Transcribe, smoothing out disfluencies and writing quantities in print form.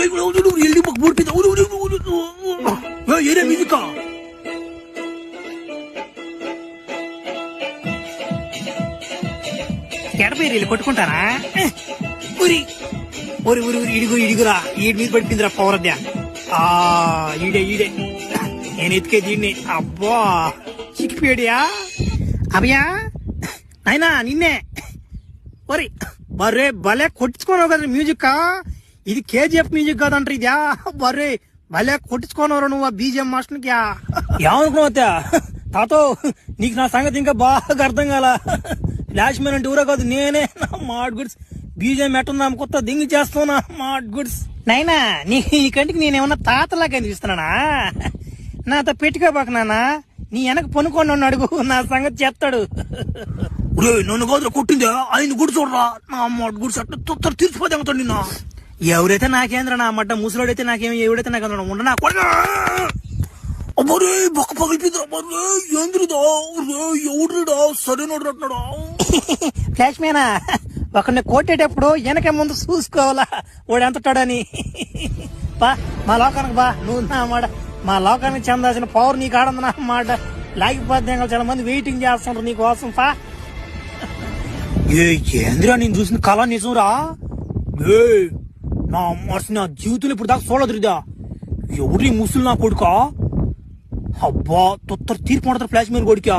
ఎల్లి బూడిపోయింది ఏరే మ్యూజిక్ ఎడపేరు కొట్టుకుంటారా ఊరి ఊరి ఊరి ఊరి ఇడుగు ఇడుగురా ఈడి మీద పడిపోయిందిరా పౌరద్య ఈడే ఈడే నేను ఎత్తుకే దీన్ని అబ్బా చిక్కిపోయాడియా అభయా అయినా నిన్నే ఒరి బర్రే భలే కొట్టించుకోనవు కదా మ్యూజిక్ ఇది కేజీఎఫ్ మ్యూజిక్ కాదంటారు ఇద్యా బర్రే భలే కొట్టించుకోనవరా నువ్వు ఆ బీజిఎం మాస్టర్కి ఏమనుకున్నావు తాతో నీకు నా సంగతి ఇంకా బాగా అర్థం కాల ఫ్లాష్ మ్యాన్ అంటే ఊరా కాదు నేనే నా మాడ్ గుడ్స్ బీజేం ఎట్టున్నా కొత్త దింగి చేస్తున్నా మాడ్ గుడ్స్ నైనా నీ ఈ కంటికి నేనేమన్నా తాతలా కనిపిస్తున్నానా నాతో పెట్టుకోబాక నానా నీ వెనక పనుకొని నన్ను అడుగు నా సంగతి చెప్తాడు నన్ను కాదు కొట్టిందా ఆయన గుడి చూడరా నా మాడ్ గుడ్స్ అట్లా తొత్తర తీర్చిపోతాడు నిన్న ఎవరైతే నాకేంద్ర నా మడ్డ ముసలోడైతే నాకేమో ఎవడైతే నాకు ఉండనా అమ్మరే బొక్క పగిలిపోయింది అమ్మరే ఏంద్రిదా ఎవడ్రిడా సరైనడున్నాడా ఫ్లాష్ మ్యానా ఒకరిని కొట్టేటప్పుడు వెనక ముందు చూసుకోవాలా వాడు ఎంతటాడని బా మా లోకానికి బా నువ్వు నా మాట మా లోకానికి చెందాల్సిన పవర్ నీకు ఆడంది నా మాట లాగిపోతే చాలా మంది వెయిటింగ్ చేస్తుంటారు నీ కోసం పా ఏంద్రా నేను చూసిన కళ నిజంరా నా మనసు నా జీవితంలో ఇప్పుడు దాకా చూడదురిదా ఎవరి ముసులు నా కొడుకా అబ్బా తొత్తర తీర్పు మాడతారు ఫ్లాష్ మ్యాన్ కొడుకా